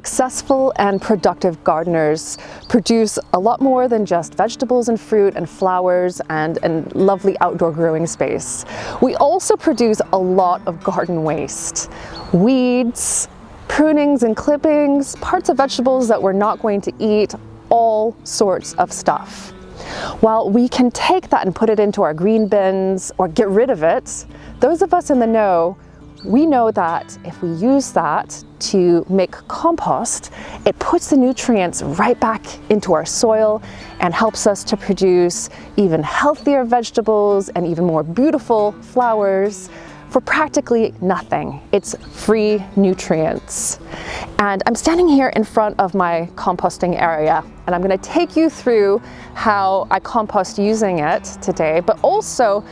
Successful and productive gardeners produce a lot more than just vegetables and fruit and flowers and lovely outdoor growing space. We also produce a lot of garden waste. Weeds, prunings and clippings, parts of vegetables that we're not going to eat, all sorts of stuff. While we can take that and put it into our green bins or get rid of it, those of us in the know, we know that if we use that to make compost, it puts the nutrients right back into our soil and helps us to produce even healthier vegetables and even more beautiful flowers for practically nothing. It's free nutrients. And I'm standing here in front of my composting area, and I'm going to take you through how I compost using it today, but also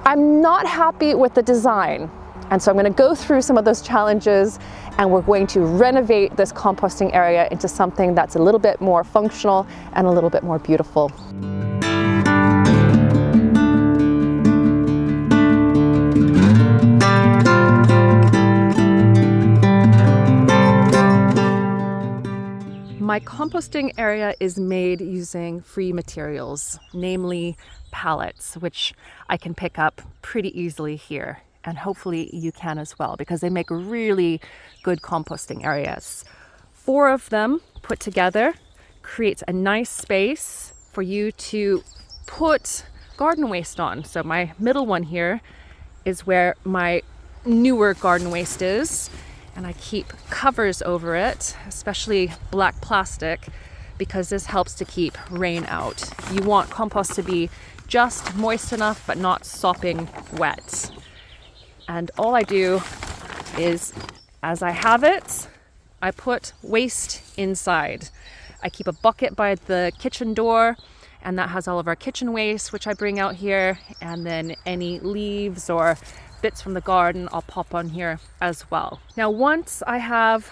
I'm not happy with the design. And so I'm going to go through some of those challenges, and we're going to renovate this composting area into something that's a little bit more functional and a little bit more beautiful. My composting area is made using free materials, namely pallets, which I can pick up pretty easily here. And hopefully you can as well, because they make really good composting areas. 4 of them put together creates a nice space for you to put garden waste on. So my middle one here is where my newer garden waste is, and I keep covers over it, especially black plastic, because this helps to keep rain out. You want compost to be just moist enough but not sopping wet. And all I do is, as I have it, I put waste inside. I keep a bucket by the kitchen door, and that has all of our kitchen waste, which I bring out here. And then any leaves or bits from the garden, I'll pop on here as well. Now, once I have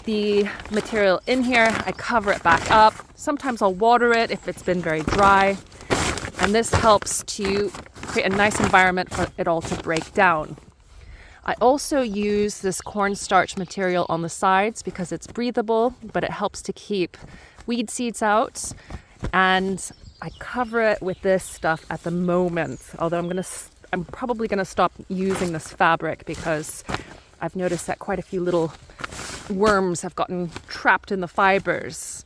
the material in here, I cover it back up. Sometimes I'll water it if it's been very dry. And this helps to create a nice environment for it all to break down. I also use this cornstarch material on the sides because it's breathable, but it helps to keep weed seeds out. And I cover it with this stuff at the moment, although I'm probably gonna stop using this fabric because I've noticed that quite a few little worms have gotten trapped in the fibers.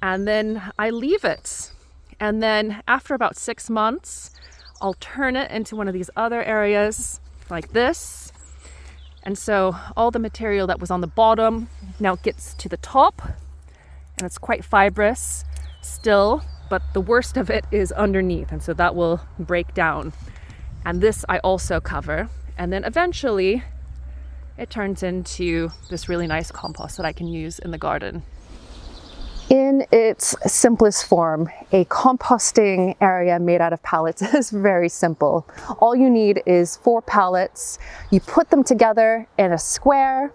And then I leave it. And then after about 6 months, I'll turn it into one of these other areas like this. And so all the material that was on the bottom now gets to the top, and it's quite fibrous still, but the worst of it is underneath. And so that will break down. And this I also cover. And then eventually it turns into this really nice compost that I can use in the garden. In its simplest form, a composting area made out of pallets is very simple. All you need is 4 pallets. You put them together in a square,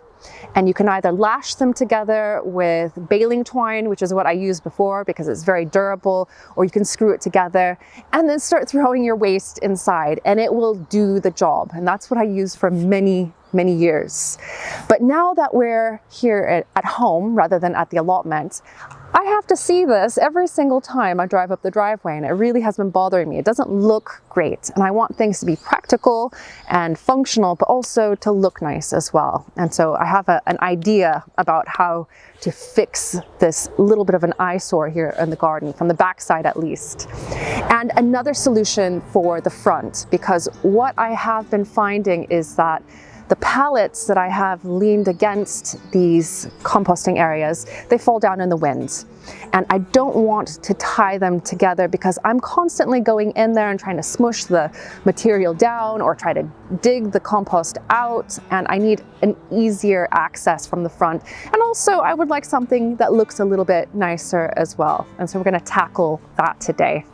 and you can either lash them together with baling twine, which is what I used before because it's very durable, or you can screw it together and then start throwing your waste inside, and it will do the job. And that's what I used for many years. But now that we're here at home rather than at the allotment, I have to see this every single time I drive up the driveway, and it really has been bothering me. It doesn't look great, and I want things to be practical and functional, but also to look nice as well. And so I have an idea about how to fix this little bit of an eyesore here in the garden, from the backside at least. And another solution for the front, because what I have been finding is that the pallets that I have leaned against these composting areas, they fall down in the wind. And I don't want to tie them together because I'm constantly going in there and trying to smush the material down or try to dig the compost out. And I need an easier access from the front. And also I would like something that looks a little bit nicer as well. And so we're going to tackle that today.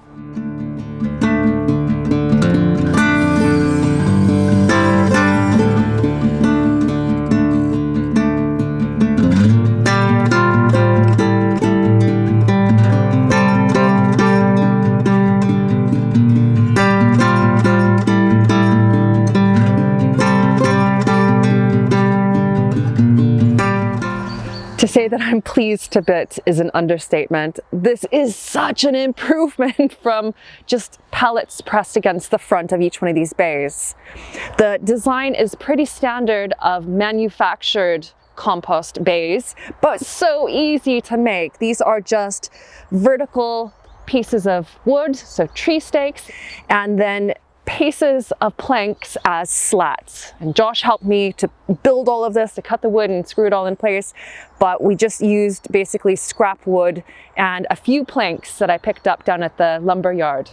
To say that I'm pleased to bits is an understatement. This is such an improvement from just pallets pressed against the front of each one of these bays. The design is pretty standard of manufactured compost bays, but so easy to make. These are just vertical pieces of wood, so tree stakes, and then pieces of planks as slats. And Josh helped me to build all of this, to cut the wood and screw it all in place. But we just used basically scrap wood and a few planks that I picked up down at the lumber yard.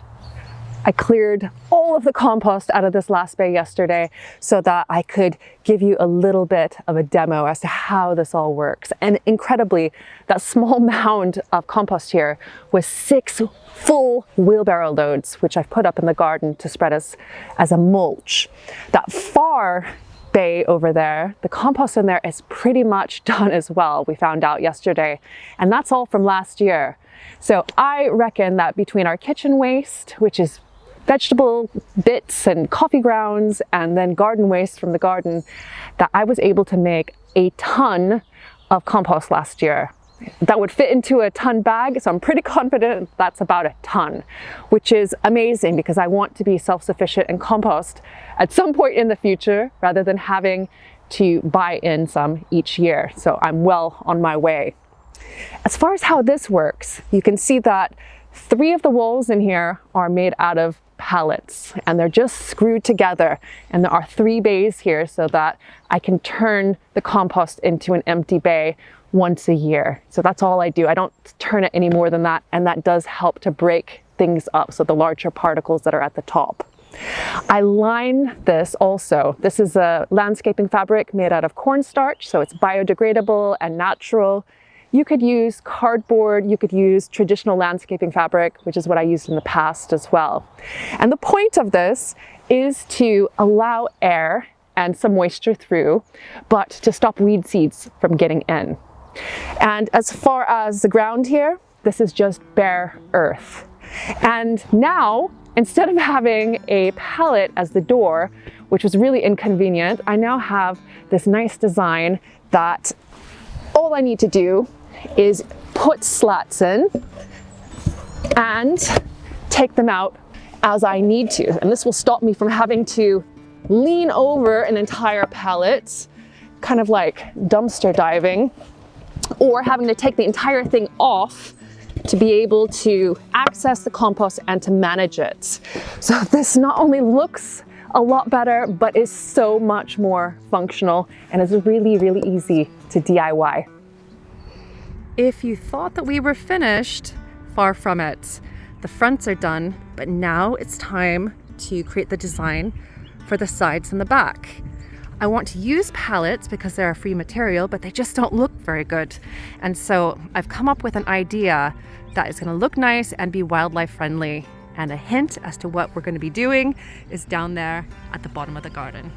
I cleared all of the compost out of this last bay yesterday so that I could give you a little bit of a demo as to how this all works. And incredibly, that small mound of compost here was 6 full wheelbarrow loads, which I've put up in the garden to spread as a mulch. That far bay over there, the compost in there is pretty much done as well, we found out yesterday. And that's all from last year. So I reckon that between our kitchen waste, which is vegetable bits and coffee grounds, and then garden waste from the garden, that I was able to make a ton of compost last year. That would fit into a ton bag, so I'm pretty confident that's about a ton, which is amazing because I want to be self-sufficient in compost at some point in the future rather than having to buy in some each year. So I'm well on my way. As far as how this works, you can see that 3 of the walls in here are made out of pallets and they're just screwed together, and there are 3 bays here so that I can turn the compost into an empty bay once a year. So that's all I do. I don't turn it any more than that, and that does help to break things up, so the larger particles that are at the top. I line this also. This is a landscaping fabric made out of cornstarch, so it's biodegradable and natural. You could use cardboard, you could use traditional landscaping fabric, which is what I used in the past as well. And the point of this is to allow air and some moisture through, but to stop weed seeds from getting in. And as far as the ground here, this is just bare earth. And now, instead of having a pallet as the door, which was really inconvenient, I now have this nice design that all I need to do is put slats in and take them out as I need to. And this will stop me from having to lean over an entire pallet, kind of like dumpster diving, or having to take the entire thing off to be able to access the compost and to manage it. So this not only looks a lot better, but is so much more functional and is really, really easy to DIY. If you thought that we were finished, far from it. The fronts are done, but now it's time to create the design for the sides and the back. I want to use pallets because they're a free material, but they just don't look very good. And so I've come up with an idea that is going to look nice and be wildlife friendly. And a hint as to what we're going to be doing is down there at the bottom of the garden.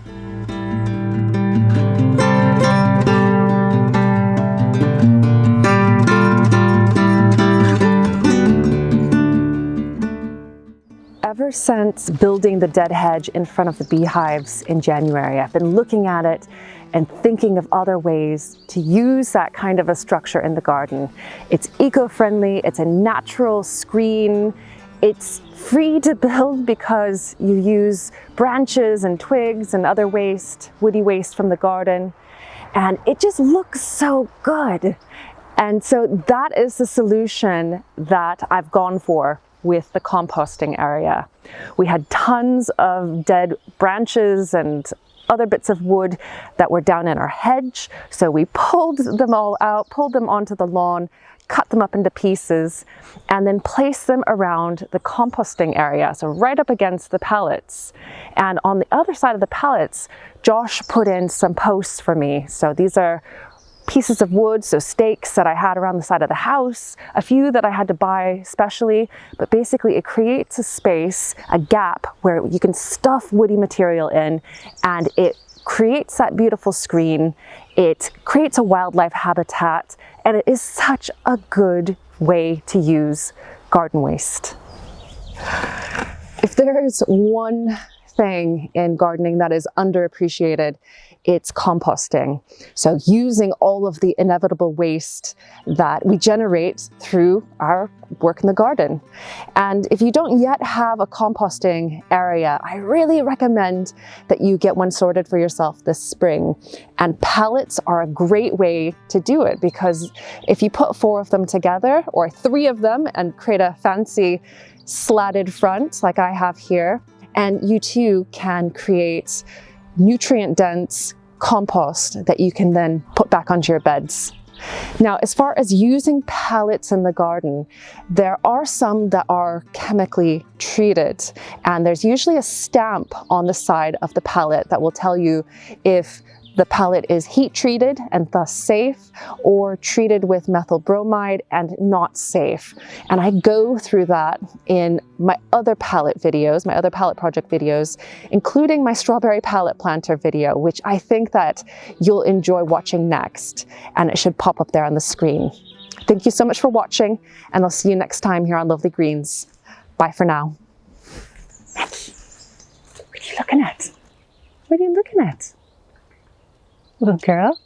Ever since building the dead hedge in front of the beehives in January, I've been looking at it and thinking of other ways to use that kind of a structure in the garden. It's eco-friendly, it's a natural screen, it's free to build because you use branches and twigs and other waste, woody waste from the garden, and it just looks so good. And so that is the solution that I've gone for with the composting area. We had tons of dead branches and other bits of wood that were down in our hedge. So we pulled them all out, pulled them onto the lawn, cut them up into pieces, and then placed them around the composting area, so right up against the pallets. And on the other side of the pallets, Josh put in some posts for me. So these are pieces of wood, so stakes that I had around the side of the house, a few that I had to buy specially, but basically it creates a space, a gap where you can stuff woody material in, and it creates that beautiful screen, it creates a wildlife habitat, and it is such a good way to use garden waste. If there is one thing in gardening that is underappreciated, it's composting. So using all of the inevitable waste that we generate through our work in the garden. And if you don't yet have a composting area, I really recommend that you get one sorted for yourself this spring. And pallets are a great way to do it, because if you put 4 of them together or 3 of them and create a fancy slatted front like I have here, and you too can create nutrient-dense compost that you can then put back onto your beds. Now, as far as using pallets in the garden, there are some that are chemically treated, and there's usually a stamp on the side of the pallet that will tell you if the pallet is heat treated and thus safe, or treated with methyl bromide and not safe. And I go through that in my other pallet videos, my other pallet project videos, including my strawberry pallet planter video, which I think that you'll enjoy watching next, and it should pop up there on the screen. Thank you so much for watching, and I'll see you next time here on Lovely Greens. Bye for now. What are you looking at? What are you looking at? Little girl?